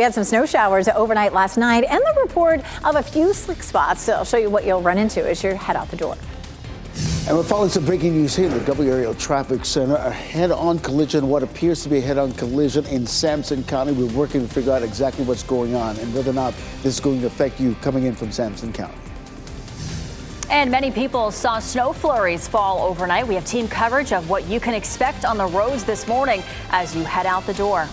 We had some snow showers overnight last night and the report of a few slick spots. So I'll show you what you'll run into as you head out the door. And we're following some breaking news here in the WRAL Traffic Center. A head-on collision, what appears to be a head-on collision in Sampson County. We're working to figure out exactly what's going on and whether or not this is going to affect you coming in from Sampson County. And many people saw snow flurries fall overnight. We have team coverage of what you can expect on the roads this morning as you head out the door.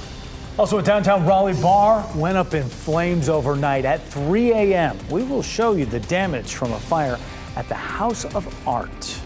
Also, a downtown Raleigh bar went up in flames overnight at 3 a.m. We will show you the damage from a fire at the House of Art.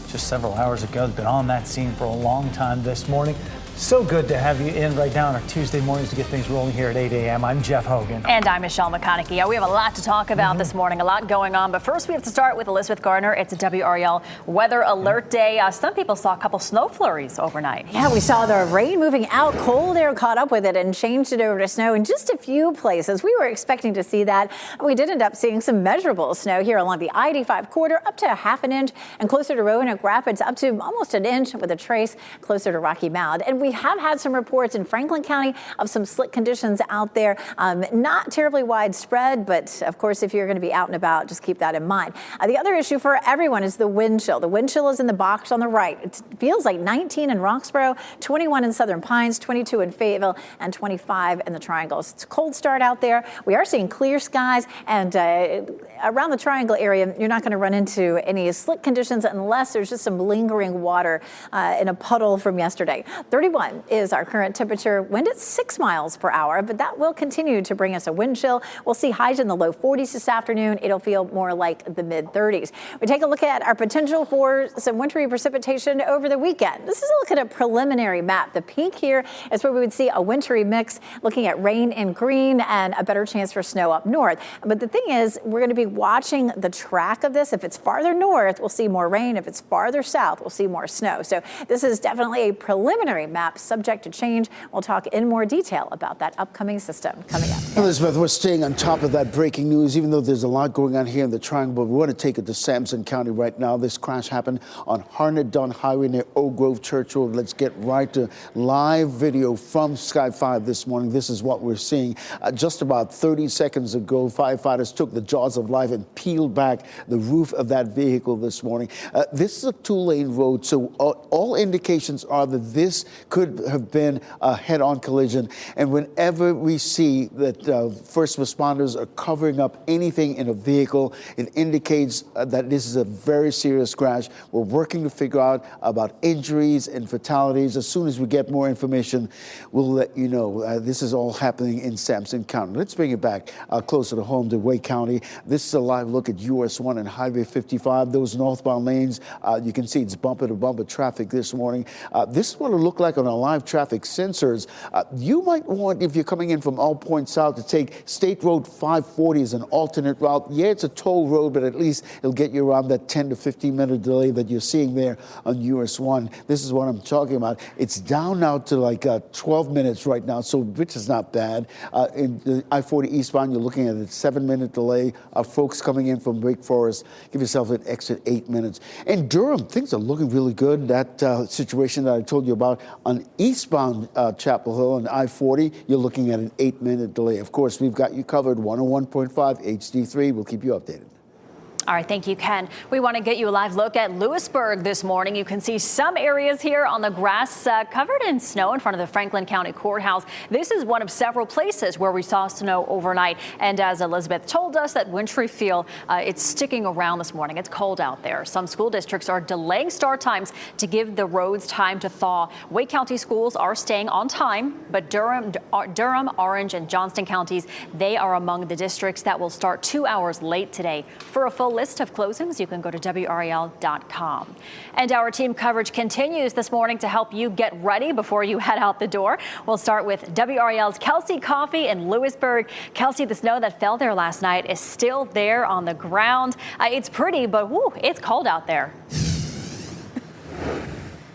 Just several hours ago, been on that scene for a long time this morning. So good to have you in right now on our Tuesday mornings to get things rolling here at 8 a.m. I'm Jeff Hogan. And I'm Michelle McConaughey. Yeah, we have a lot to talk about this morning, a lot going on. But first, we have to start with Elizabeth Gardner. It's a WRAL weather alert day. Some people saw a couple snow flurries overnight. Yeah, we saw the rain moving out. Cold air caught up with it and changed it over to snow in just a few places. We were expecting to see that. We did end up seeing some measurable snow here along the I-85 corridor, up to ½ an inch, and closer to Roanoke Rapids, up to almost an inch with a trace closer to Rocky Mount. And we have had some reports in Franklin County of some slick conditions out there. Not terribly widespread, but of course, if you're going to be out and about, just keep that in mind. The other issue for everyone is the wind chill. The wind chill is in the box on the right. It feels like 19 in Roxborough, 21 in Southern Pines, 22 in Fayetteville, and 25 in the Triangle. It's a cold start out there. We are seeing clear skies, and around the Triangle area, you're not going to run into any slick conditions unless there's just some lingering water in a puddle from yesterday. 31 is our current temperature. Wind at 6 miles per hour, but that will continue to bring us a wind chill. We'll see highs in the low 40s this afternoon. It'll feel more like the mid 30s. We take a look at our potential for some wintry precipitation over the weekend. This is a look at a preliminary map. The pink here is where we would see a wintry mix, looking at rain in green and a better chance for snow up north. But the thing is, we're going to be watching the track of this. If it's farther north, we'll see more rain. If it's farther south, we'll see more snow. So this is definitely a preliminary map subject to change. We'll talk in more detail about that upcoming system coming up. Elizabeth, we're staying on top of that breaking news, even though there's a lot going on here in the Triangle. But we want to take it to Sampson County right now. This crash happened on Harnett-Dunn Highway near Oak Grove Church Road. Let's get right to live video from Sky 5 this morning. This is what we're seeing. Just about 30 seconds ago, firefighters took the jaws of life and peeled back the roof of that vehicle this morning. This is a 2-lane road, so all indications are that this could have been a head-on collision. And whenever we see that first responders are covering up anything in a vehicle, it indicates that this is a very serious crash. We're working to figure out about injuries and fatalities. As soon as we get more information, we'll let you know. This is all happening in Sampson County. Let's bring it back closer to home to Wake County. This is a live look at US 1 and Highway 55. Those northbound lanes, you can see it's bumper-to-bumper traffic this morning. This is what it looked like on our live traffic sensors. You might want, if you're coming in from all points south, to take State Road 540 as an alternate route. Yeah, it's a toll road, but at least it'll get you around that 10 to 15 minute delay that you're seeing there on US 1. This is what I'm talking about. It's down now to like 12 minutes right now, so which is not bad. In the I-40 eastbound, you're looking at a 7-minute delay. Folks coming in from Wake Forest, give yourself an extra 8 minutes. In Durham, things are looking really good. That situation that I told you about on eastbound Chapel Hill and I-40, you're looking at an 8-minute delay. Of course, we've got you covered. 101.5 HD3. We'll keep you updated. All right, thank you, Ken. We want to get you a live look at Lewisburg this morning. You can see some areas here on the grass covered in snow in front of the Franklin County Courthouse. This is one of several places where we saw snow overnight. And as Elizabeth told us, that wintry feel, it's sticking around this morning. It's cold out there. Some school districts are delaying start times to give the roads time to thaw. Wake County schools are staying on time, but Durham, Orange, and Johnston counties, they are among the districts that will start 2 hours late today. For a full list of closings, you can go to WRAL.com. And our team coverage continues this morning to help you get ready before you head out the door. We'll start with WRAL's Kelsey Coffey in Lewisburg. Kelsey, the snow that fell there last night is still there on the ground. It's pretty, but whoo, it's cold out there.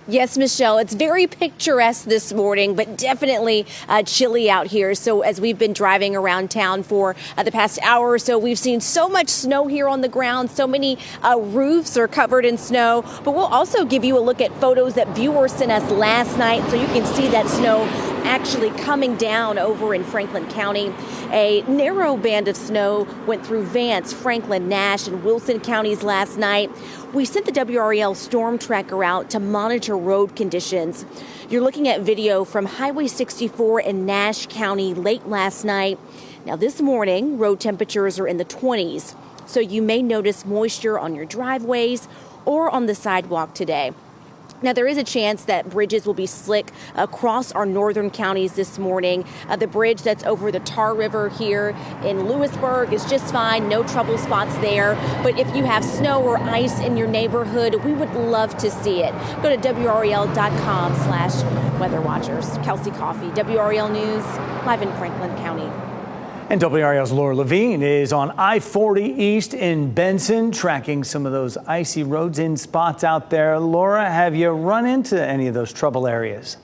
Yes, Michelle, it's very picturesque this morning, but definitely chilly out here. So as we've been driving around town for the past hour or so, we've seen so much snow here on the ground. So many roofs are covered in snow. But we'll also give you a look at photos that viewers sent us last night so you can see that snow actually coming down over in Franklin County. A narrow band of snow went through Vance, Franklin, Nash, and Wilson counties last night. We sent the WRAL storm tracker out to monitor road conditions. You're looking at video from Highway 64 in Nash County late last night. Now this morning, road temperatures are in the 20s, so you may notice moisture on your driveways or on the sidewalk today. Now, there is a chance that bridges will be slick across our northern counties this morning. The bridge that's over the Tar River here in Lewisburg is just fine. No trouble spots there. But if you have snow or ice in your neighborhood, we would love to see it. Go to WRAL.com/weatherwatchers. Kelsey Coffey, WRAL News, live in Franklin County. And WRAL's Laura Levine is on I-40 East in Benson, tracking some of those icy roads in spots out there. Laura, have you run into any of those trouble areas?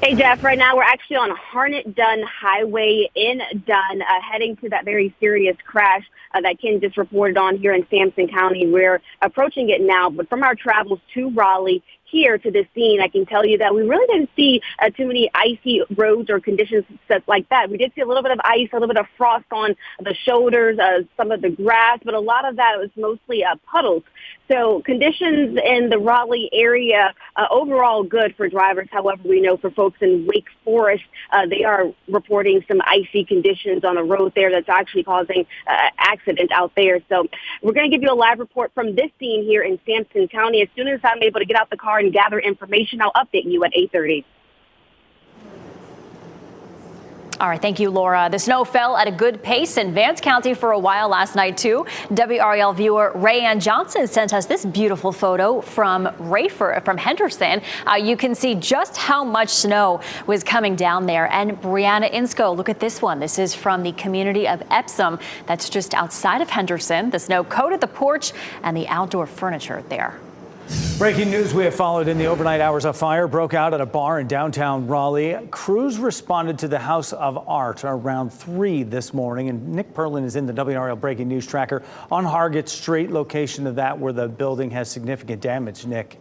Hey, Jeff, right now we're actually on Harnett-Dunn Highway in Dunn, heading to that very serious crash that Ken just reported on here in Sampson County. We're approaching it now, but from our travels to Raleigh, here to this scene, I can tell you that we really didn't see too many icy roads or conditions like that. We did see a little bit of ice, a little bit of frost on the shoulders, some of the grass, but a lot of that was mostly puddles. So conditions in the Raleigh area overall good for drivers. However, we know for folks in Wake Forest, they are reporting some icy conditions on the road there that's actually causing accidents out there. So we're going to give you a live report from this scene here in Sampson County. As soon as I'm able to get out the car and gather information, I'll update you at 8:30. All right, thank you, Laura. The snow fell at a good pace in Vance County for a while last night, too. WRAL viewer Rayanne Johnson sent us this beautiful photo from Henderson. You can see just how much snow was coming down there. And Brianna Insco, look at this one. This is from the community of Epsom. That's just outside of Henderson. The snow coated the porch and the outdoor furniture there. Breaking news we have followed in the overnight hours. A fire broke out at a bar in downtown Raleigh. Crews responded to the House of Art around 3 this morning. And Nick Perlin is in the WRAL Breaking News Tracker on Hargett Street, location of that where the building has significant damage. Nick.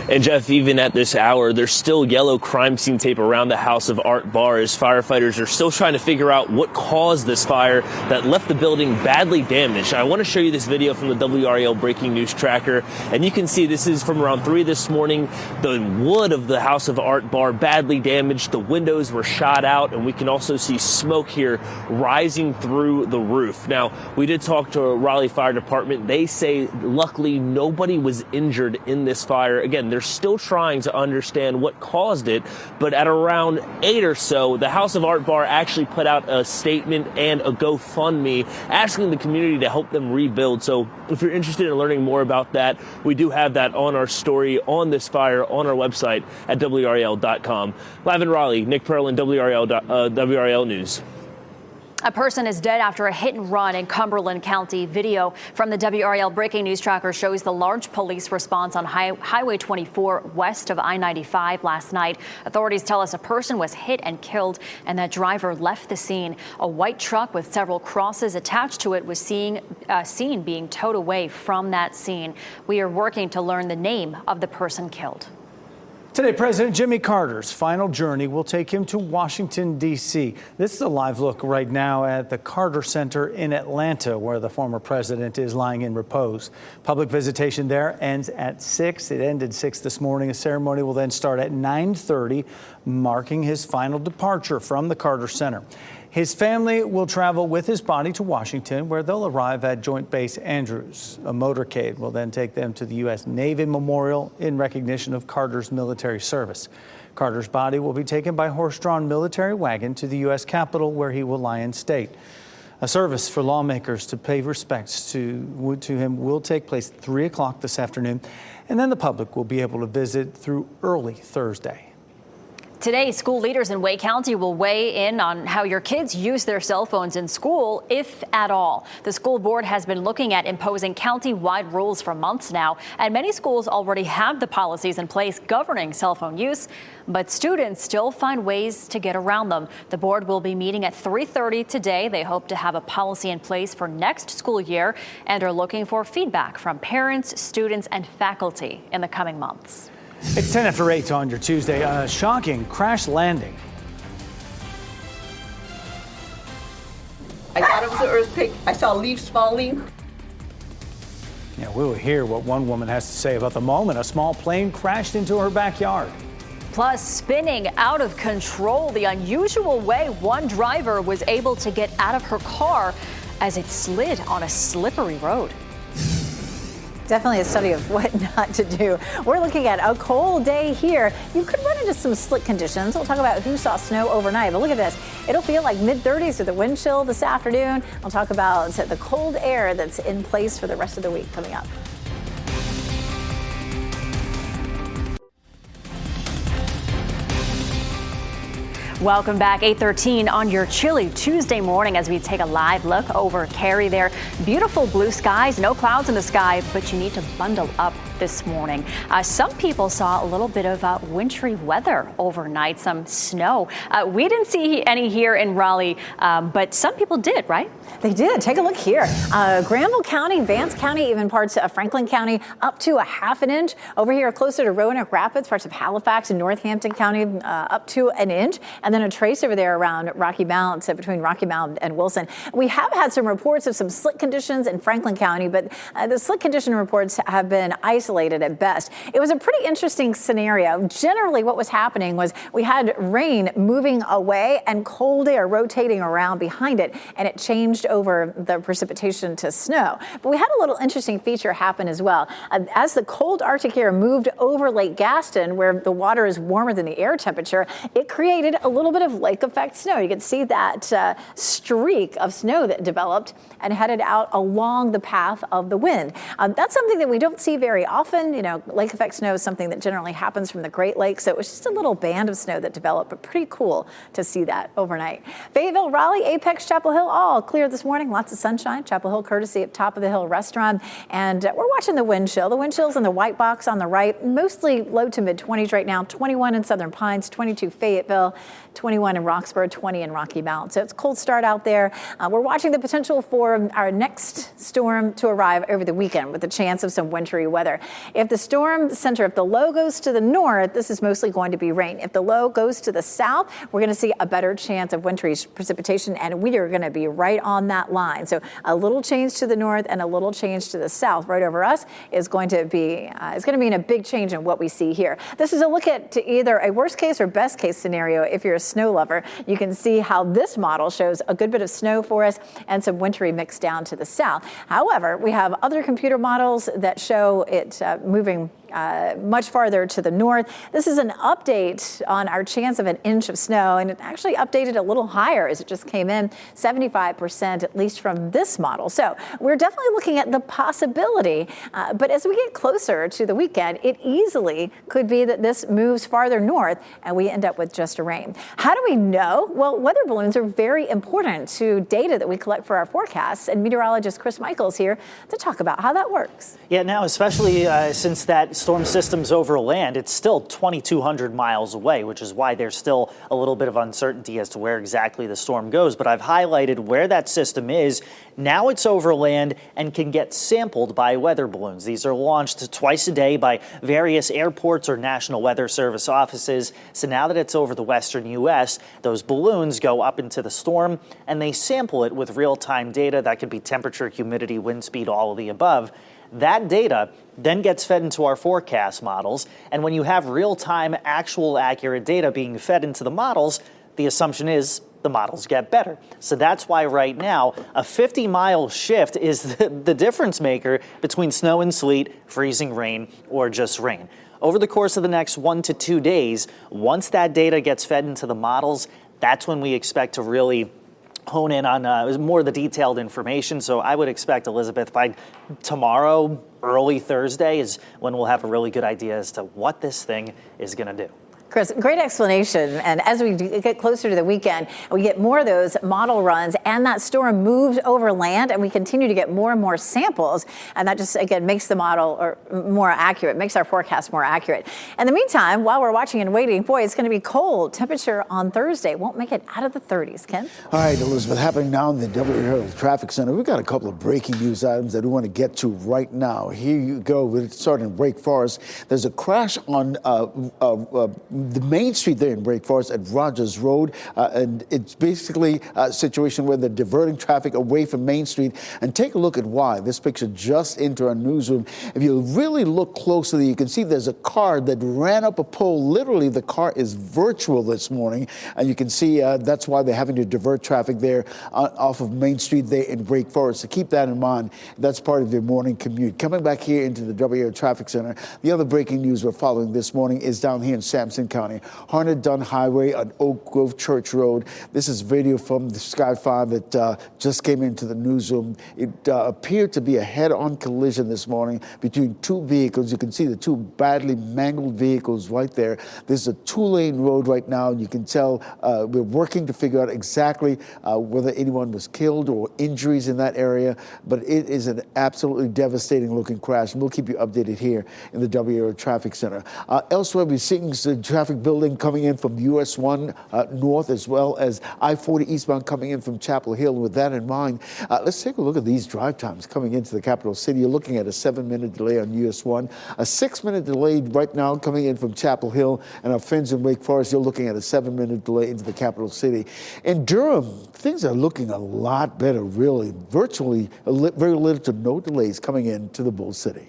And Jeff, even at this hour, there's still yellow crime scene tape around the House of Art bar as firefighters are still trying to figure out what caused this fire that left the building badly damaged. I want to show you this video from the WRAL Breaking News Tracker, and you can see this is from around 3 this morning. The wood of the House of Art bar badly damaged. The windows were shot out, and we can also see smoke here rising through the roof. Now, we did talk to Raleigh Fire Department. They say luckily nobody was injured in this fire. Again, they're still trying to understand what caused it, but at around 8 or so, the House of Art bar actually put out a statement and a GoFundMe asking the community to help them rebuild. So if you're interested in learning more about that, we do have that on our story on this fire on our website at WRAL.com. Live in Raleigh, Nick Perlin, WRAL News. A person is dead after a hit and run in Cumberland County. Video from the WRAL Breaking News Tracker shows the large police response on Highway 24 west of I-95 last night. Authorities tell us a person was hit and killed and that driver left the scene. A white truck with several crosses attached to it was seen being towed away from that scene. We are working to learn the name of the person killed. Today, President Jimmy Carter's final journey will take him to Washington, D.C. This is a live look right now at the Carter Center in Atlanta, where the former president is lying in repose. Public visitation there ends at 6. It ended 6 this morning. A ceremony will then start at 9:30, marking his final departure from the Carter Center. His family will travel with his body to Washington, where they'll arrive at Joint Base Andrews. A motorcade will then take them to the U.S. Navy Memorial in recognition of Carter's military service. Carter's body will be taken by horse-drawn military wagon to the U.S. Capitol, where he will lie in state. A service for lawmakers to pay respects to him will take place at 3 o'clock this afternoon, and then the public will be able to visit through early Thursday. Today, school leaders in Wake County will weigh in on how your kids use their cell phones in school, if at all. The school board has been looking at imposing county-wide rules for months now, and many schools already have the policies in place governing cell phone use, but students still find ways to get around them. The board will be meeting at 3:30 today. They hope to have a policy in place for next school year and are looking for feedback from parents, students, and faculty in the coming months. It's 10 after 8 on your Tuesday. A shocking crash landing. I thought it was an earthquake. I saw leaves falling. Yeah, we will hear what one woman has to say about the moment a small plane crashed into her backyard. Plus, spinning out of control, the unusual way one driver was able to get out of her car as it slid on a slippery road. Definitely a study of what not to do. We're looking at a cold day here. You could run into some slick conditions. We'll talk about who saw snow overnight. But look at this. It'll feel like mid-30s with the wind chill this afternoon. I'll talk about the cold air that's in place for the rest of the week coming up. Welcome back, 8:13 on your chilly Tuesday morning as we take a live look over Cary there. Beautiful blue skies, no clouds in the sky, but you need to bundle up this morning. Some people saw a little bit of wintry weather overnight, some snow. We didn't see any here in Raleigh, but some people did, right? They did. Take a look here. Granville County, Vance County, even parts of Franklin County, up to a half an inch. Over here, closer to Roanoke Rapids, parts of Halifax and Northampton County, up to an inch. And then a trace over there around Rocky Mount, between Rocky Mount and Wilson. We have had some reports of some slick conditions in Franklin County, but the slick condition reports have been isolated at best. It was a pretty interesting scenario. Generally, what was happening was we had rain moving away and cold air rotating around behind it, and it changed over the precipitation to snow. But we had a little interesting feature happen as well. As the cold Arctic air moved over Lake Gaston, where the water is warmer than the air temperature, it created a little bit of lake effect snow. You can see that streak of snow that developed and headed out along the path of the wind. That's something that we don't see very often. You know, lake effect snow is something that generally happens from the Great Lakes. So it was just a little band of snow that developed, but pretty cool to see that overnight. Fayetteville, Raleigh, Apex, Chapel Hill, all clear this morning. Lots of sunshine. Chapel Hill courtesy of Top of the Hill Restaurant. And we're watching the wind chill. The wind chill's in the white box on the right, mostly low to mid 20s right now. 21 in Southern Pines, 22 Fayetteville, 21 in Roxborough, 20 in Rocky Mount. So it's a cold start out there. We're watching the potential for our next storm to arrive over the weekend with a chance of some wintry weather. If the storm center, if the low goes to the north, this is mostly going to be rain. If the low goes to the south, we're going to see a better chance of wintry precipitation, and we are going to be right on that line. So a little change to the north and a little change to the south right over us is going to mean a big change in what we see here. This is a look at to either a worst case or best case scenario. If you're a snow lover, you can see how this model shows a good bit of snow for us and some wintry mix down to the south. However, we have other computer models that show it moving much farther to the north. This is an update on our chance of an inch of snow, and it actually updated a little higher as it just came in, 75% at least from this model. So we're definitely looking at the possibility, but as we get closer to the weekend, it easily could be that this moves farther north and we end up with just a rain. How do we know? Well, weather balloons are very important to data that we collect for our forecasts, and meteorologist Chris Michaels here to talk about how that works. Yeah, now especially since that storm system's over land, it's still 2,200 miles away, which is why there's still a little bit of uncertainty as to where exactly the storm goes. But I've highlighted where that system is. Now it's over land and can get sampled by weather balloons. These are launched twice a day by various airports or National Weather Service offices. So now that it's over the western U.S., those balloons go up into the storm and they sample it with real-time data. That could be temperature, humidity, wind speed, all of the above. That data then gets fed into our forecast models. And when you have real-time, actual, accurate data being fed into the models, the assumption is the models get better. So that's why right now, a 50-mile shift is the difference maker between snow and sleet, freezing rain, or just rain. Over the course of the next 1 to 2 days, once that data gets fed into the models, that's when we expect to really hone in on more of the detailed information. So I would expect, Elizabeth, by tomorrow, early Thursday, is when we'll have a really good idea as to what this thing is going to do. Chris, great explanation. And as we get closer to the weekend, we get more of those model runs, and that storm moves over land, and we continue to get more and more samples. And that just, again, makes the model more accurate, makes our forecast more accurate. In the meantime, while we're watching and waiting, boy, it's going to be cold. Temperature on Thursday won't make it out of the 30s. Ken? All right, Elizabeth, happening now in the WRAL Traffic Center. We've got a couple of breaking news items that we want to get to right now. Here you go. We're starting in Wake Forest. There's a crash on the main street there in Wake Forest at Rogers Road. And it's basically a situation where they're diverting traffic away from Main Street. And take a look at why. This picture just into our newsroom. If you really look closely, you can see there's a car that ran up a pole. Literally, the car is virtual this morning. And you can see that's why they're having to divert traffic there off of Main Street there in Wake Forest. So keep that in mind. That's part of their morning commute. Coming back here into the WRAL Traffic Center, the other breaking news we're following this morning is down here in Sampson County. Harnett-Dunn Highway on Oak Grove Church Road. This is video from the Sky 5 that just came into the newsroom. It appeared to be a head-on collision this morning between two vehicles. You can see the two badly mangled vehicles right there. This is a two-lane road right now. You can tell we're working to figure out exactly whether anyone was killed or injuries in that area, but it is an absolutely devastating looking crash, and we'll keep you updated here in the WRAL Traffic Center. Elsewhere, we're seeing the traffic building coming in from US 1 north, as well as I-40 eastbound coming in from Chapel Hill. With that in mind, let's take a look at these drive times coming into the capital city. You're looking at a 7-minute delay on US 1, a 6-minute delay right now coming in from Chapel Hill, and our friends in Wake Forest, you're looking at a 7-minute delay into the capital city. In Durham, things are looking a lot better, really. Virtually very little to no delays coming into the Bull City.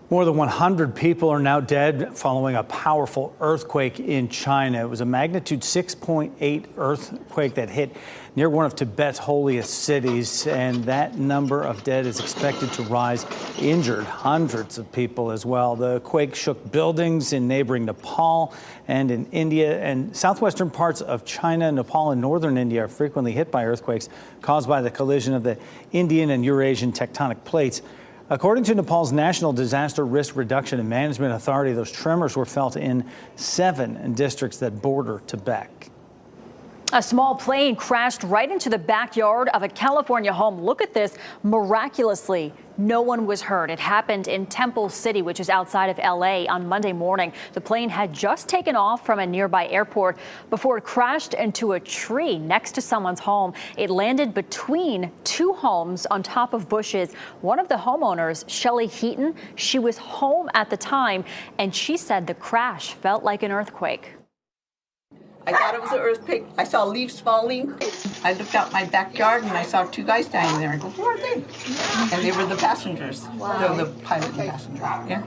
More than 100 people are now dead following a powerful earthquake in China. It was a magnitude 6.8 earthquake that hit near one of Tibet's holiest cities, and that number of dead is expected to rise, injured hundreds of people as well. The quake shook buildings in neighboring Nepal and in India, and southwestern parts of China, Nepal, and northern India are frequently hit by earthquakes caused by the collision of the Indian and Eurasian tectonic plates. According to Nepal's National Disaster Risk Reduction and Management Authority, those tremors were felt in 7 districts that border Tibet. A small plane crashed right into the backyard of a California home. Look at this. Miraculously, no one was hurt. It happened in Temple City, which is outside of L.A. on Monday morning. The plane had just taken off from a nearby airport before it crashed into a tree next to someone's home. It landed between 2 homes on top of bushes. One of the homeowners, Shelley Heaton, she was home at the time, and she said the crash felt like an earthquake. I thought it was an earthquake. I saw leaves falling. I looked out my backyard and I saw 2 guys standing there. I go, who are they? And they were the passengers. Wow. They were the pilot and passenger. Yeah.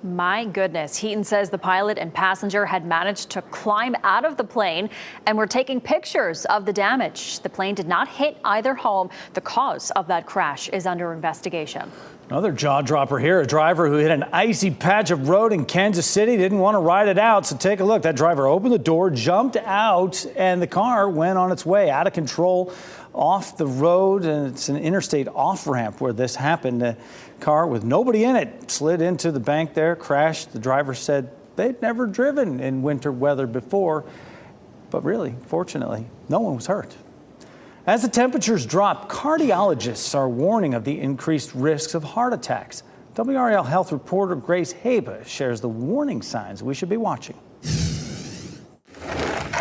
My goodness. Heaton says the pilot and passenger had managed to climb out of the plane and were taking pictures of the damage. The plane did not hit either home. The cause of that crash is under investigation. Another jaw dropper here. A driver who hit an icy patch of road in Kansas City didn't want to ride it out. So take a look. That driver opened the door, jumped out, and the car went on its way out of control off the road. And it's an interstate off-ramp where this happened. A car with nobody in it slid into the bank there, crashed. The driver said they'd never driven in winter weather before. But really, fortunately, no one was hurt. As the temperatures drop, cardiologists are warning of the increased risks of heart attacks. WRAL health reporter Grace Haba shares the warning signs we should be watching.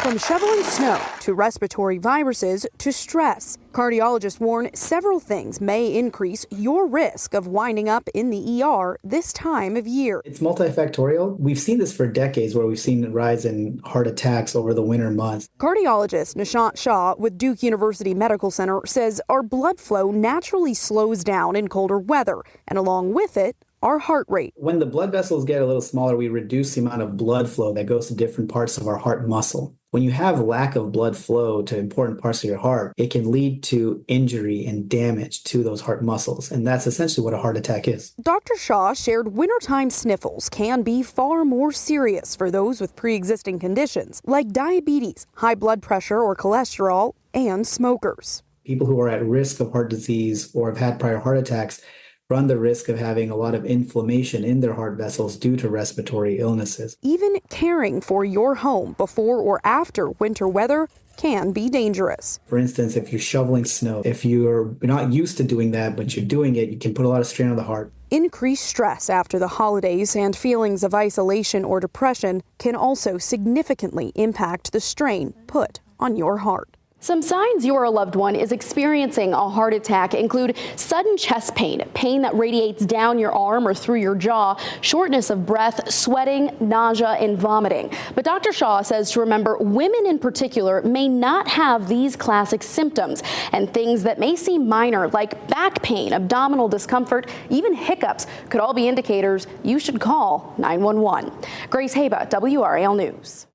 From shoveling snow to respiratory viruses to stress, cardiologists warn several things may increase your risk of winding up in the ER this time of year. It's multifactorial. We've seen this for decades where we've seen a rise in heart attacks over the winter months. Cardiologist Nishant Shah with Duke University Medical Center says our blood flow naturally slows down in colder weather, and along with it, our heart rate. When the blood vessels get a little smaller, we reduce the amount of blood flow that goes to different parts of our heart muscle. When you have lack of blood flow to important parts of your heart, it can lead to injury and damage to those heart muscles. And that's essentially what a heart attack is. Dr. Shaw shared wintertime sniffles can be far more serious for those with pre-existing conditions like diabetes, high blood pressure or cholesterol, and smokers. People who are at risk of heart disease or have had prior heart attacks run the risk of having a lot of inflammation in their heart vessels due to respiratory illnesses. Even caring for your home before or after winter weather can be dangerous. For instance, if you're shoveling snow, if you're not used to doing that, but you're doing it, you can put a lot of strain on the heart. Increased stress after the holidays and feelings of isolation or depression can also significantly impact the strain put on your heart. Some signs your loved one is experiencing a heart attack include sudden chest pain, pain that radiates down your arm or through your jaw, shortness of breath, sweating, nausea, and vomiting. But Dr. Shaw says to remember women in particular may not have these classic symptoms, and things that may seem minor like back pain, abdominal discomfort, even hiccups could all be indicators you should call 911. Grace Haba, WRAL News.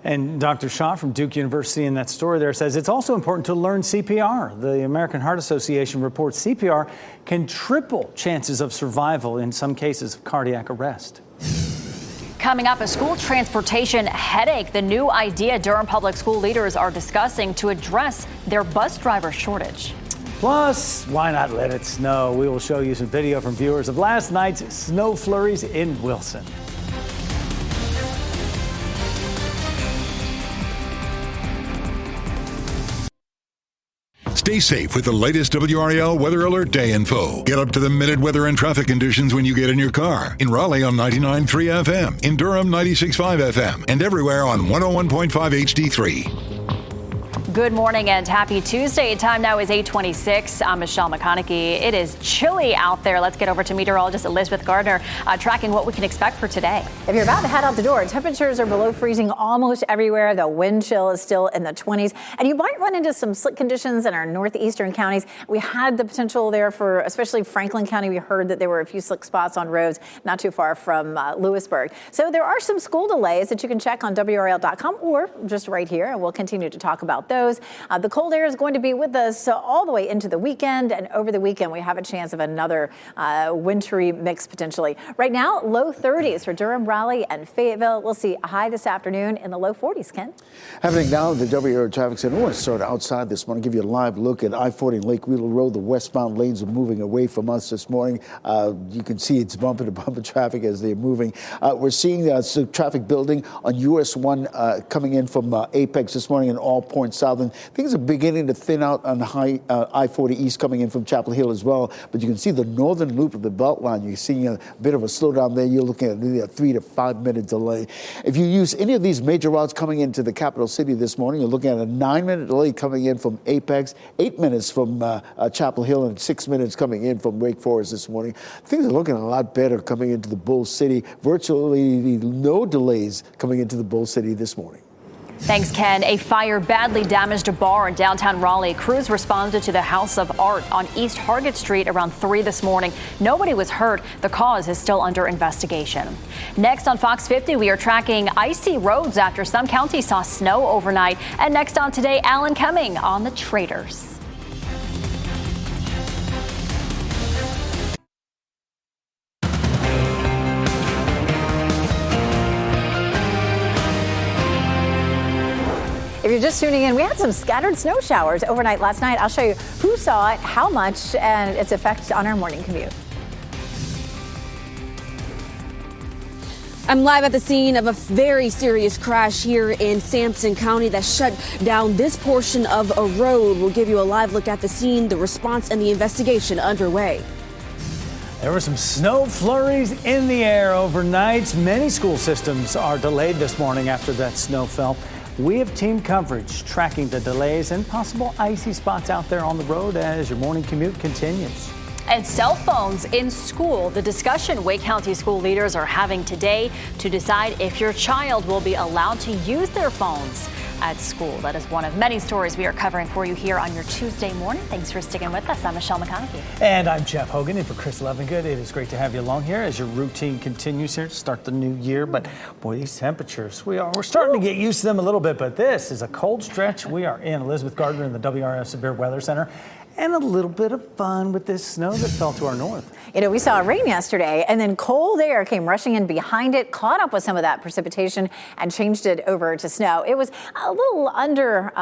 And Dr. Shaw from Duke University in that story there says it's also important to learn CPR. The American Heart Association reports CPR can triple chances of survival in some cases of cardiac arrest. Coming up, a school transportation headache, the new idea Durham Public School leaders are discussing to address their bus driver shortage. Plus, why not let it snow? We will show you some video from viewers of last night's snow flurries in Wilson. Stay safe with the latest WRAL Weather Alert Day info. Get up to the minute weather and traffic conditions when you get in your car. In Raleigh on 99.3 FM, in Durham 96.5 FM, and everywhere on 101.5 HD3. Good morning and happy Tuesday. Time now is 8:26. I'm Michelle McConaughey. It is chilly out there. Let's get over to meteorologist Elizabeth Gardner tracking what we can expect for today. If you're about to head out the door, temperatures are below freezing almost everywhere. The wind chill is still in the 20s, and you might run into some slick conditions in our northeastern counties. We had the potential there for especially Franklin County. We heard that there were a few slick spots on roads not too far from Lewisburg. So there are some school delays that you can check on WRAL.com or just right here, and we'll continue to talk about those. The cold air is going to be with us all the way into the weekend, and over the weekend we have a chance of another wintry mix potentially. Right now, low 30s for Durham, Raleigh, and Fayetteville. We'll see a high this afternoon in the low 40s, Ken. Happening now in the WRAL Traffic Center. I want to start outside this morning, give you a live look at I-40 and Lake Wheeler Road. The westbound lanes are moving away from us this morning. You can see it's bumper to bumper traffic as they're moving. We're seeing some traffic building on US 1 coming in from Apex this morning and all points south. And things are beginning to thin out on I-40 East coming in from Chapel Hill as well. But you can see the northern loop of the Beltline. You're seeing a bit of a slowdown there. You're looking at maybe a 3 to 5 minute delay. If you use any of these major routes coming into the capital city this morning, you're looking at a 9-minute delay coming in from Apex, 8 minutes from Chapel Hill, and 6 minutes coming in from Wake Forest this morning. Things are looking a lot better coming into the Bull City. Virtually no delays coming into the Bull City this morning. Thanks, Ken. A fire badly damaged a bar in downtown Raleigh. Crews responded to the House of Art on East Hargett Street around 3 this morning. Nobody was hurt. The cause is still under investigation. Next on Fox 50, we are tracking icy roads after some counties saw snow overnight. And next on Today, Alan Cumming on the Traders. If you're just tuning in, we had some scattered snow showers overnight last night. I'll show you who saw it, how much, and its effect on our morning commute. I'm live at the scene of a very serious crash here in Sampson County that shut down this portion of a road. We'll give you a live look at the scene, the response, and the investigation underway. There were some snow flurries in the air overnight. Many school systems are delayed this morning after that snow fell. We have team coverage tracking the delays and possible icy spots out there on the road as your morning commute continues. And cell phones in school, the discussion Wake County school leaders are having today to decide if your child will be allowed to use their phones at school. That is one of many stories we are covering for you here on your Tuesday morning. Thanks for sticking with us. I'm Michelle McConaughey. And I'm Jeff Hogan in for Chris Lovingood. It is great to have you along here as your routine continues here to start the new year. But boy, these temperatures, we're starting to get used to them a little bit, but this is a cold stretch we are in. Elizabeth Gardner in the WRAL Severe Weather Center. and a little bit of fun with this snow that fell to our north. You know, we saw rain yesterday, and then cold air came rushing in behind it, caught up with some of that precipitation, and changed it over to snow. It was a little under,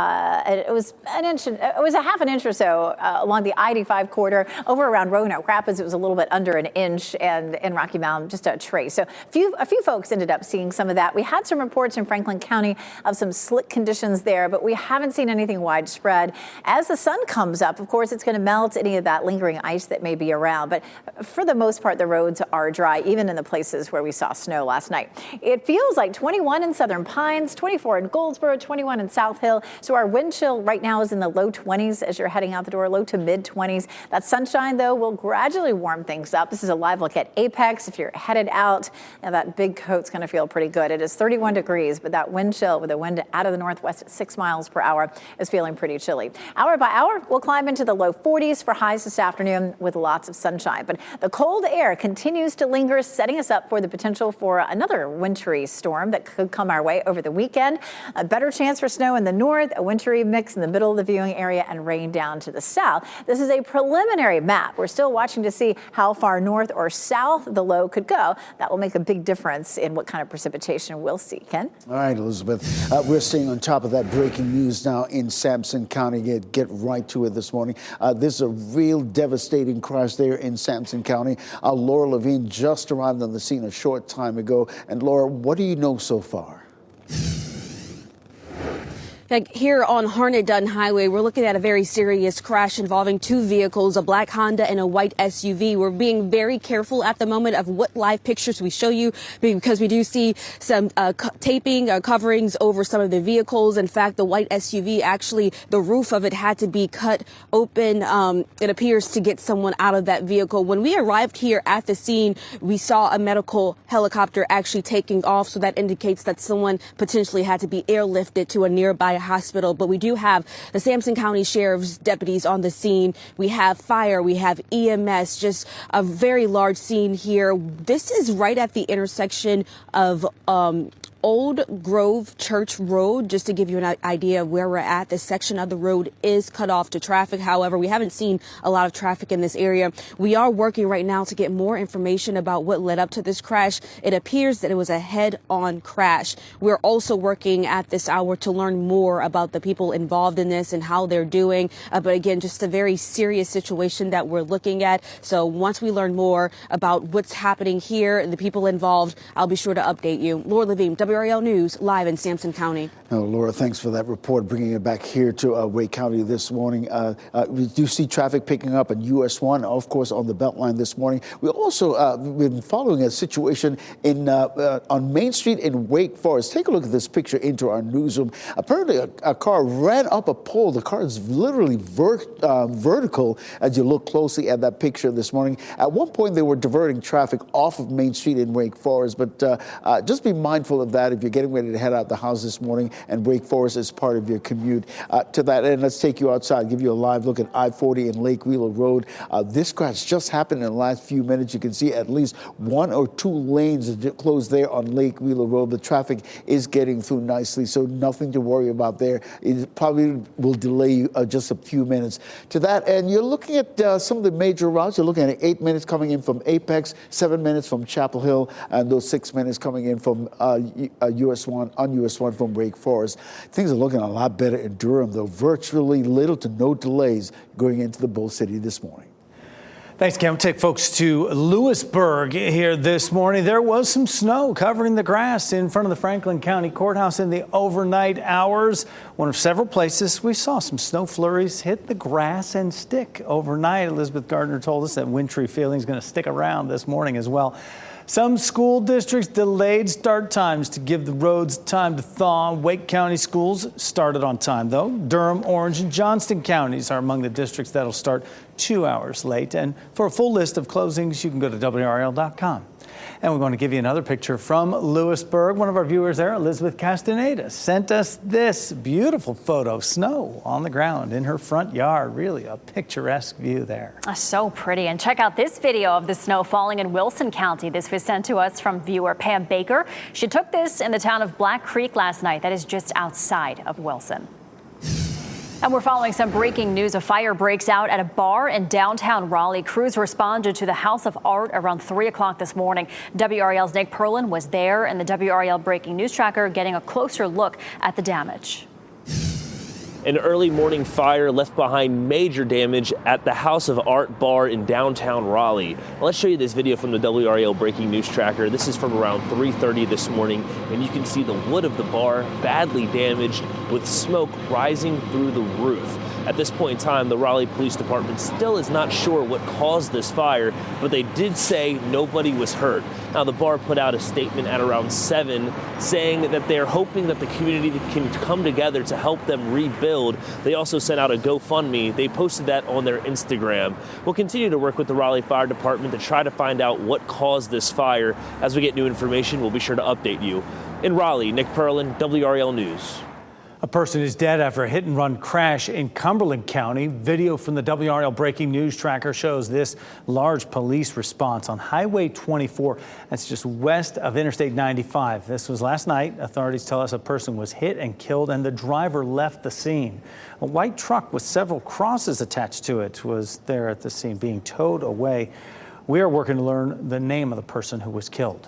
it was a half an inch or so along the I-85 corridor. Over around Roanoke Rapids, it was a little bit under an inch, and in Rocky Mount, just a trace. So a few folks ended up seeing some of that. We had some reports in Franklin County of some slick conditions there, but we haven't seen anything widespread. As the sun comes up, of course, it's going to melt any of that lingering ice that may be around. But for the most part, the roads are dry, even in the places where we saw snow last night. It feels like 21 in Southern Pines, 24 in Goldsboro, 21 in South Hill. So our wind chill right now is in the low 20s as you're heading out the door, low to mid 20s. That sunshine, though, will gradually warm things up. This is a live look at Apex. If you're headed out, now that big coat's going to feel pretty good. It is 31 degrees, but that wind chill with the wind out of the northwest at 6 miles per hour is feeling pretty chilly. Hour by hour, we'll climb into the low 40s for highs this afternoon with lots of sunshine. But the cold air continues to linger, setting us up for the potential for another wintry storm that could come our way over the weekend. A better chance for snow in the north, a wintry mix in the middle of the viewing area, and rain down to the south. This is a preliminary map. We're still watching to see how far north or south the low could go. That will make a big difference in what kind of precipitation we'll see. Ken? All right, Elizabeth. We're staying on top of that breaking news now in Sampson County. Get right to it this morning. This is a real devastating crash there in Sampson County. Laura Levine just arrived on the scene a short time ago. And Laura, what do you know so far? Here on Harnett Dunn Highway, we're looking at a very serious crash involving two vehicles, a black Honda and a white SUV. We're being very careful at the moment of what live pictures we show you because we do see some taping coverings over some of the vehicles. In fact, the white SUV, actually, the roof of it had to be cut open. It appears to get someone out of that vehicle. When we arrived here at the scene, we saw a medical helicopter actually taking off. So that indicates that someone potentially had to be airlifted to a nearby hospital. But we do have the Sampson County Sheriff's deputies on the scene. We have fire, we have EMS, just a very large scene here. This is right at the intersection of Old Grove Church Road. Just to give you an idea of where we're at, this section of the road is cut off to traffic. However, we haven't seen a lot of traffic in this area. We are working right now to get more information about what led up to this crash. It appears that it was a head-on crash. We're also working at this hour to learn more about the people involved in this and how they're doing. But again, just a very serious situation that we're looking at. So once we learn more about what's happening here and the people involved, I'll be sure to update you. Laura Levine, WRAL News, live in Sampson County. Oh, Laura, thanks for that report, bringing it back here to Wake County this morning. We do see traffic picking up on US 1, of course, on the Beltline this morning. We also been following a situation in on Main Street in Wake Forest. Take a look at this picture into our newsroom. Apparently, a car ran up a pole. The car is literally vertical as you look closely at that picture this morning. At one point, they were diverting traffic off of Main Street in Wake Forest, but just be mindful of that if you're getting ready to head out the house this morning and Wake Forest is part of your commute. To that end, let's take you outside, give you a live look at I-40 and Lake Wheeler Road. This crash just happened in the last few minutes. You can see at least one or two lanes closed there on Lake Wheeler Road. The traffic is getting through nicely, so nothing to worry about there. It probably will delay you just a few minutes. To that end, you're looking at some of the major routes. You're looking at 8 minutes coming in from Apex, 7 minutes from Chapel Hill, and those 6 minutes coming in from US 1 from Wake Forest. Things are looking a lot better in Durham, though. Virtually little to no delays going into the Bull City this morning. Thanks, Ken. We'll take folks to Lewisburg here this morning. There was some snow covering the grass in front of the Franklin County Courthouse in the overnight hours. One of several places we saw some snow flurries hit the grass and stick overnight. Elizabeth Gardner told us that wintry feeling is going to stick around this morning as well. Some school districts delayed start times to give the roads time to thaw. Wake County schools started on time, though. Durham, Orange, and Johnston counties are among the districts that'll start 2 hours late. And for a full list of closings, you can go to WRAL.com. And we're going to give you another picture from Lewisburg. One of our viewers there, Elizabeth Castaneda, sent us this beautiful photo. Snow on the ground in her front yard. Really a picturesque view there. So pretty. And check out this video of the snow falling in Wilson County. This was sent to us from viewer Pam Baker. She took this in the town of Black Creek last night. That is just outside of Wilson. And we're following some breaking news. A fire breaks out at a bar in downtown Raleigh. Crews responded to the House of Art around 3 o'clock this morning. WRAL's Nick Perlin was there, and the WRAL breaking news tracker getting a closer look at the damage. An early morning fire left behind major damage at the House of Art bar in downtown Raleigh. Let's show you this video from the WRAL breaking news tracker. This is from around 3:30 this morning, and you can see the wood of the bar badly damaged with smoke rising through the roof. At this point in time, the Raleigh Police Department still is not sure what caused this fire, but they did say nobody was hurt. Now, the bar put out a statement at around 7 saying that they're hoping that the community can come together to help them rebuild. They also sent out a GoFundMe. They posted that on their Instagram. We'll continue to work with the Raleigh Fire Department to try to find out what caused this fire. As we get new information, we'll be sure to update you. In Raleigh, Nick Perlin, WRAL News. A person is dead after a hit-and-run crash in Cumberland County. Video from the WRAL breaking news tracker shows this large police response on Highway 24. That's just west of Interstate 95. This was last night. Authorities tell us a person was hit and killed, and the driver left the scene. A white truck with several crosses attached to it was there at the scene, being towed away. We are working to learn the name of the person who was killed.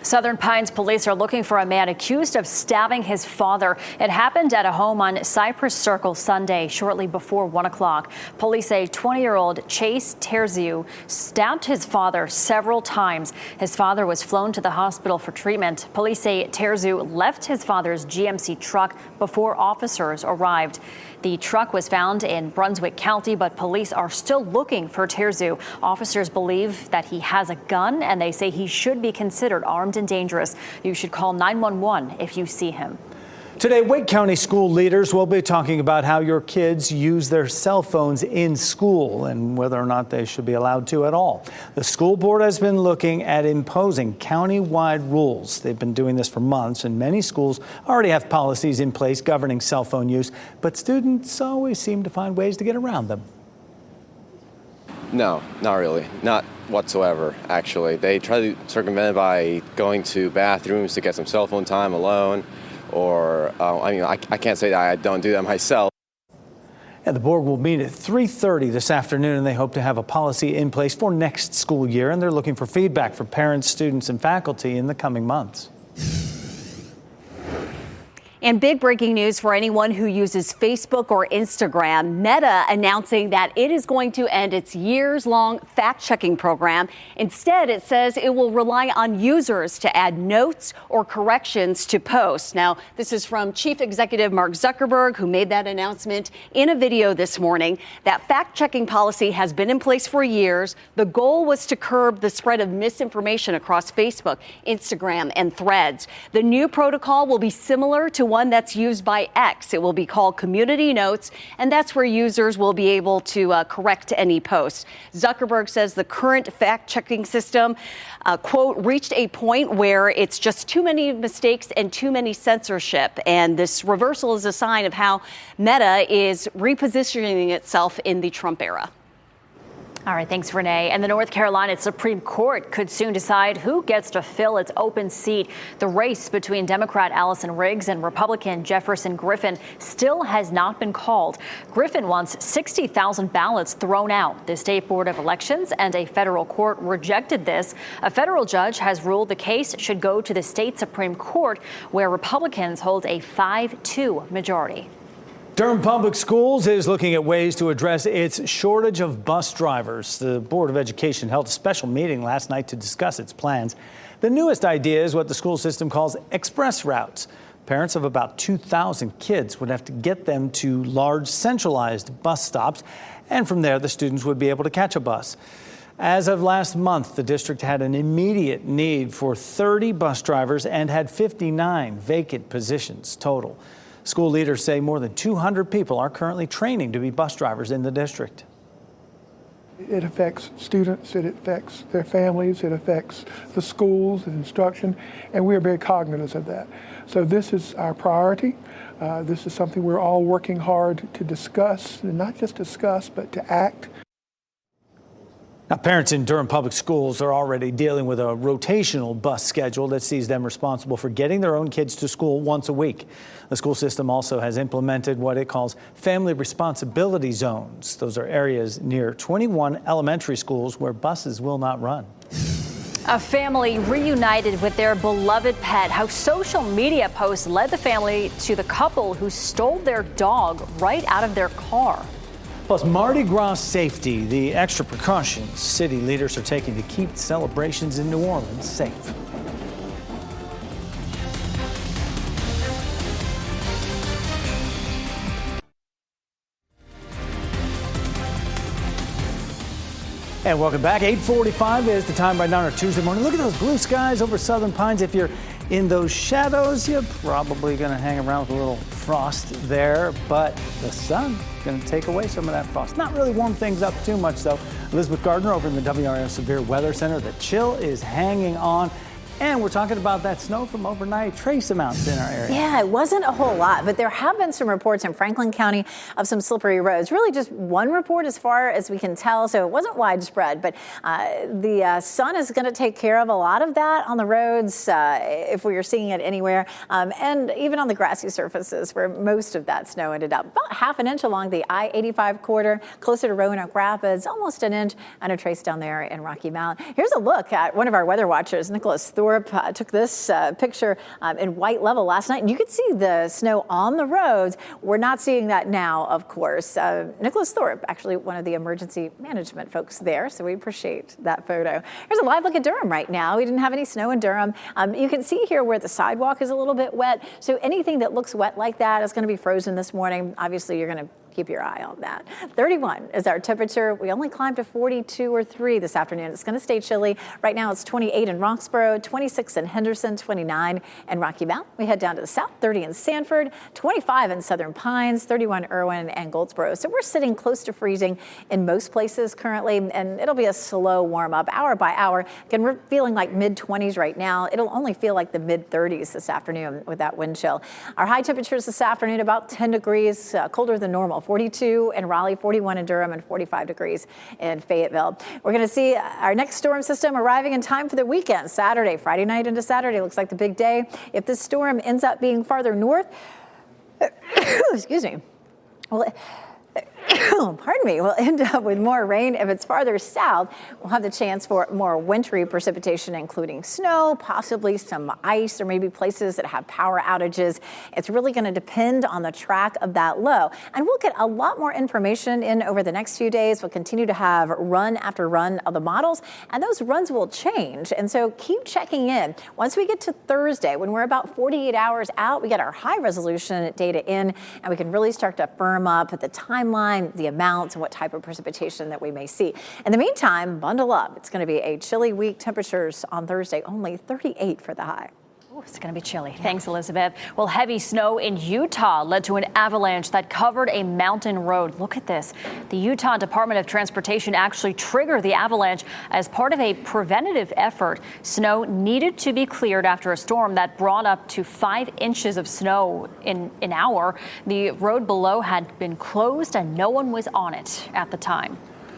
Southern Pines police are looking for a man accused of stabbing his father. It happened at a home on Cypress Circle Sunday, shortly before 1 o'clock. Police say 20-year-old Chase Terziu stabbed his father several times. His father was flown to the hospital for treatment. Police say Terziu left his father's GMC truck before officers arrived. The truck was found in Brunswick County, but police are still looking for Terziu. Officers believe that he has a gun, and they say he should be considered armed and dangerous. You should call 911 if you see him. Today, Wake County school leaders will be talking about how your kids use their cell phones in school and whether or not they should be allowed to at all. The school board has been looking at imposing county-wide rules. They've been doing this for months, and many schools already have policies in place governing cell phone use, but students always seem to find ways to get around them. No, not really. Not whatsoever, actually. They try to circumvent it by going to bathrooms to get some cell phone time alone. Or, I can't say that I don't do that myself. And the board will meet at 3:30 this afternoon, and they hope to have a policy in place for next school year. And they're looking for feedback from parents, students, and faculty in the coming months. And big breaking news for anyone who uses Facebook or Instagram. Meta announcing that it is going to end its years-long fact-checking program. Instead, it says it will rely on users to add notes or corrections to posts. Now, this is from Chief Executive Mark Zuckerberg, who made that announcement in a video this morning. That fact-checking policy has been in place for years. The goal was to curb the spread of misinformation across Facebook, Instagram, and Threads. The new protocol will be similar to one that's used by X. It will be called Community Notes, and that's where users will be able to correct any posts. Zuckerberg says the current fact-checking system, quote, reached a point where it's just too many mistakes and too many censorship. And this reversal is a sign of how Meta is repositioning itself in the Trump era. All right, thanks, Renee. And the North Carolina Supreme Court could soon decide who gets to fill its open seat. The race between Democrat Allison Riggs and Republican Jefferson Griffin still has not been called. Griffin wants 60,000 ballots thrown out. The State Board of Elections and a federal court rejected this. A federal judge has ruled the case should go to the state Supreme Court, where Republicans hold a 5-2 majority. Durham Public Schools is looking at ways to address its shortage of bus drivers. The Board of Education held a special meeting last night to discuss its plans. The newest idea is what the school system calls express routes. Parents of about 2,000 kids would have to get them to large centralized bus stops, and from there the students would be able to catch a bus. As of last month, the district had an immediate need for 30 bus drivers and had 59 vacant positions total. School leaders say more than 200 people are currently training to be bus drivers in the district. It affects students, it affects their families, it affects the schools and instruction, and we are very cognizant of that. So this is our priority. This is something we're all working hard to discuss, and not just discuss, but to act. Now, parents in Durham Public Schools are already dealing with a rotational bus schedule that sees them responsible for getting their own kids to school once a week. The school system also has implemented what it calls family responsibility zones. Those are areas near 21 elementary schools where buses will not run. A family reunited with their beloved pet. How social media posts led the family to the couple who stole their dog right out of their car. Plus, Mardi Gras safety, the extra precautions city leaders are taking to keep celebrations in New Orleans safe. And welcome back. 8:45 is the time right now on a Tuesday morning. Look at those blue skies over Southern Pines. If you're in those shadows, you're probably going to hang around with a little frost there, but the sun is going to take away some of that frost. Not really warm things up too much, though. Elizabeth Gardner over in the WRAL Severe Weather Center. The chill is hanging on. And we're talking about that snow from overnight, trace amounts in our area. Yeah, it wasn't a whole lot, but there have been some reports in Franklin County of some slippery roads. Really just one report as far as we can tell, so it wasn't widespread, but the sun is going to take care of a lot of that on the roads, if we are seeing it anywhere, and even on the grassy surfaces where most of that snow ended up. About half an inch along the I-85 corridor, closer to Roanoke Rapids, almost an inch, and a trace down there in Rocky Mount. Here's a look at one of our weather watchers, Nicholas Thorpe. Took this picture in White Level last night, and you could see the snow on the roads. We're not seeing that now, of course. Nicholas Thorpe, actually one of the emergency management folks there, so we appreciate that photo. Here's a live look at Durham right now. We didn't have any snow in Durham. You can see here where the sidewalk is a little bit wet, so anything that looks wet like that is going to be frozen this morning. Obviously, you're going to keep your eye on that. 31 is our temperature. We only climbed to 42 or 3 this afternoon. It's going to stay chilly. Right now it's 28 in Roxborough, 26 in Henderson, 29 in Rocky Mount. We head down to the south, 30 in Sanford, 25 in Southern Pines, 31 Irwin and Goldsboro. So we're sitting close to freezing in most places currently, and it'll be a slow warm up hour by hour. Again, we're feeling like mid-20s right now. It'll only feel like the mid-30s this afternoon with that wind chill. Our high temperatures this afternoon, about 10 degrees colder than normal. 42 in Raleigh, 41 in Durham, and 45 degrees in Fayetteville. We're going to see our next storm system arriving in time for the weekend, Saturday, Friday night into Saturday. Looks like the big day. If this storm ends up being farther north, excuse me, well, pardon me, we'll end up with more rain. If it's farther south, we'll have the chance for more wintry precipitation, including snow, possibly some ice, or maybe places that have power outages. It's really going to depend on the track of that low. And we'll get a lot more information in over the next few days. We'll continue to have run after run of the models, and those runs will change. And so keep checking in. Once we get to Thursday, when we're about 48 hours out, we get our high resolution data in, and we can really start to firm up the timeline, the amounts, and what type of precipitation that we may see. In the meantime, bundle up. It's going to be a chilly week. Temperatures on Thursday, only 38 for the high. It's going to be chilly. Thanks, Elizabeth. Well, heavy snow in Utah led to an avalanche that covered a mountain road. Look at this. The Utah Department of Transportation actually triggered the avalanche as part of a preventative effort. Snow needed to be cleared after a storm that brought up to 5 inches of snow in an hour. The road below had been closed and no one was on it at the time.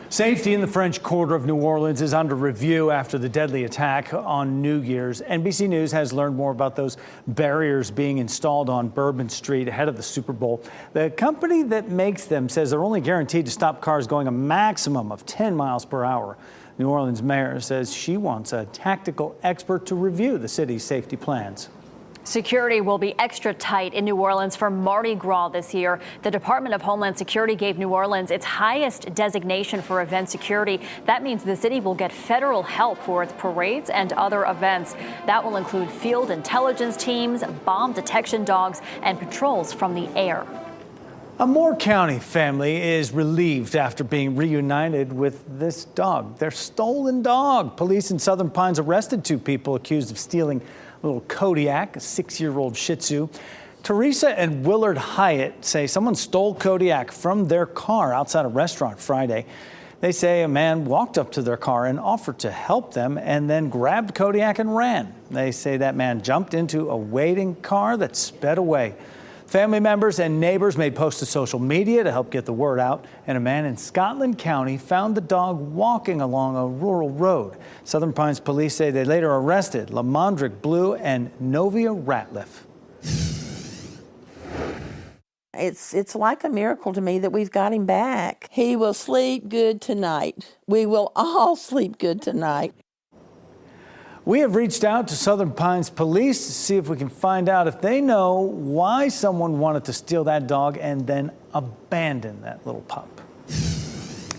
Safety in the French Quarter of New Orleans is under review after the deadly attack on New Year's. NBC News has learned more about those barriers being installed on Bourbon Street ahead of the Super Bowl. The company that makes them says they're only guaranteed to stop cars going a maximum of 10 miles per hour. New Orleans mayor says she wants a tactical expert to review the city's safety plans. Security will be extra tight in New Orleans for Mardi Gras this year. The Department of Homeland Security gave New Orleans its highest designation for event security. That means the city will get federal help for its parades and other events. That will include field intelligence teams, bomb detection dogs, and patrols from the air. A Moore County family is relieved after being reunited with this dog, their stolen dog. Police in Southern Pines arrested 2 people accused of stealing little Kodiak, a 6-year-old Shih Tzu. Teresa and Willard Hyatt say someone stole Kodiak from their car outside a restaurant Friday. They say a man walked up to their car and offered to help them and then grabbed Kodiak and ran. They say that man jumped into a waiting car that sped away. Family members and neighbors made posts to social media to help get the word out, and a man in Scotland County found the dog walking along a rural road. Southern Pines police say they later arrested Lamondrick Blue and Novia Ratliff. It's like a miracle to me that we've got him back. He will sleep good tonight. We will all sleep good tonight. We have reached out to Southern Pines police to see if we can find out if they know why someone wanted to steal that dog and then abandon that little pup.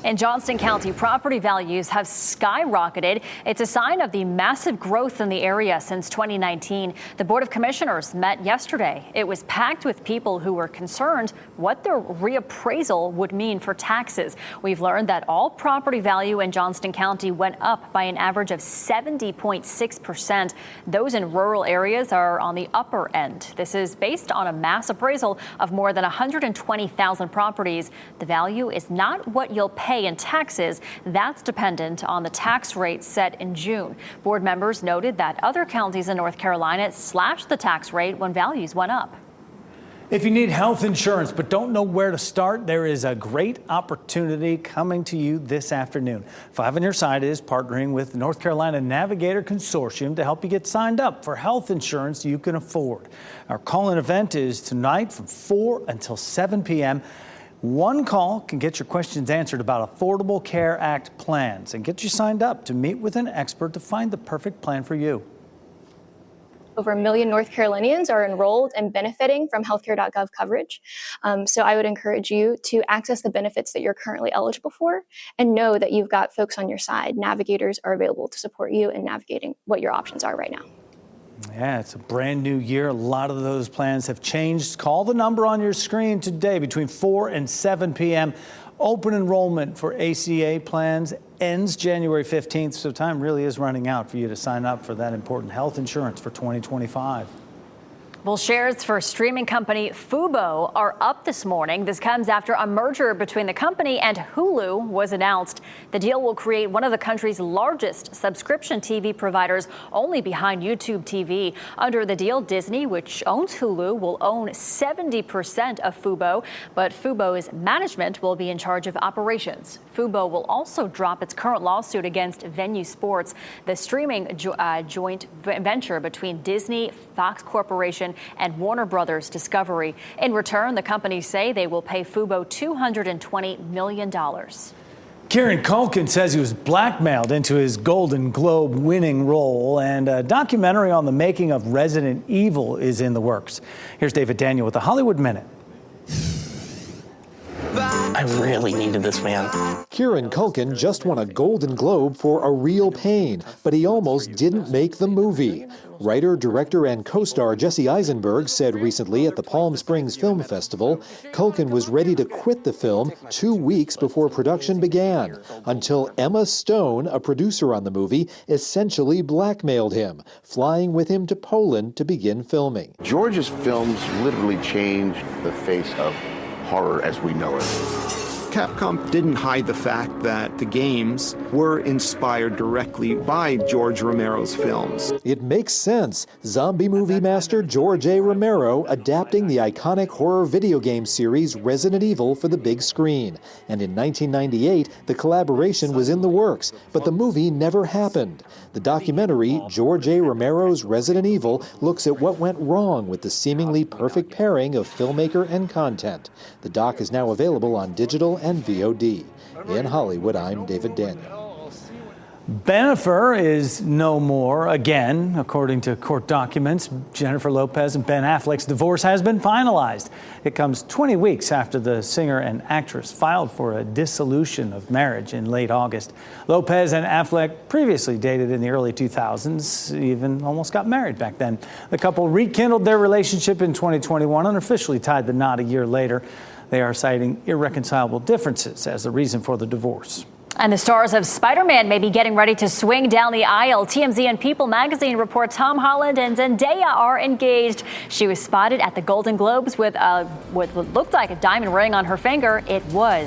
In Johnston County, property values have skyrocketed. It's a sign of the massive growth in the area since 2019. The Board of Commissioners met yesterday. It was packed with people who were concerned what their reappraisal would mean for taxes. We've learned that all property value in Johnston County went up by an average of 70.6%. Those in rural areas are on the upper end. This is based on a mass appraisal of more than 120,000 properties. The value is not what you'll pay in taxes. That's dependent on the tax rate set in June. Board members noted that other counties in North Carolina slashed the tax rate when values went up. If you need health insurance but don't know where to start, there is a great opportunity coming to you this afternoon. 5 on Your Side is partnering with the North Carolina Navigator Consortium to help you get signed up for health insurance you can afford. Our call-in event is tonight from 4 until 7 p.m. One call can get your questions answered about Affordable Care Act plans and get you signed up to meet with an expert to find the perfect plan for you. Over 1 million North Carolinians are enrolled and benefiting from healthcare.gov coverage. So I would encourage you to access the benefits that you're currently eligible for and know that you've got folks on your side. Navigators are available to support you in navigating what your options are right now. Yeah, it's a brand new year. A lot of those plans have changed. Call the number on your screen today between 4 and 7 p.m. Open enrollment for ACA plans ends January 15th, so time really is running out for you to sign up for that important health insurance for 2025. Well, shares for streaming company Fubo are up this morning. This comes after a merger between the company and Hulu was announced. The deal will create one of the country's largest subscription TV providers, only behind YouTube TV. Under the deal, Disney, which owns Hulu, will own 70% of Fubo, but Fubo's management will be in charge of operations. Fubo will also drop its current lawsuit against Venue Sports, the streaming joint venture between Disney, Fox Corporation, and Warner Brothers Discovery. In return, the companies say they will pay Fubo $220 million. Kieran Culkin says he was blackmailed into his Golden Globe winning role, and a documentary on the making of Resident Evil is in the works. Here's David Daniel with the Hollywood Minute. I really needed this man. Kieran Culkin just won a Golden Globe for A Real Pain, but he almost didn't make the movie. Writer, director, and co-star Jesse Eisenberg said recently at the Palm Springs Film Festival, Culkin was ready to quit the film 2 weeks before production began, until Emma Stone, a producer on the movie, essentially blackmailed him, flying with him to Poland to begin filming. George's films literally changed the face of horror as we know it. Capcom didn't hide the fact that the games were inspired directly by George Romero's films. It makes sense. Zombie movie master George A. Romero adapting the iconic horror video game series Resident Evil for the big screen. And in 1998, the collaboration was in the works, but the movie never happened. The documentary, George A. Romero's Resident Evil, looks at what went wrong with the seemingly perfect pairing of filmmaker and content. The doc is now available on digital and VOD. In Hollywood, I'm David Daniel. Bennifer is no more again. According to court documents, Jennifer Lopez and Ben Affleck's divorce has been finalized. It comes 20 weeks after the singer and actress filed for a dissolution of marriage in late August. Lopez and Affleck previously dated in the early 2000s, even almost got married back then. The couple rekindled their relationship in 2021 and officially tied the knot a year later. They are citing irreconcilable differences as the reason for the divorce. And the stars of Spider-Man may be getting ready to swing down the aisle. TMZ and People magazine report Tom Holland and Zendaya are engaged. She was spotted at the Golden Globes with what looked like a diamond ring on her finger. It was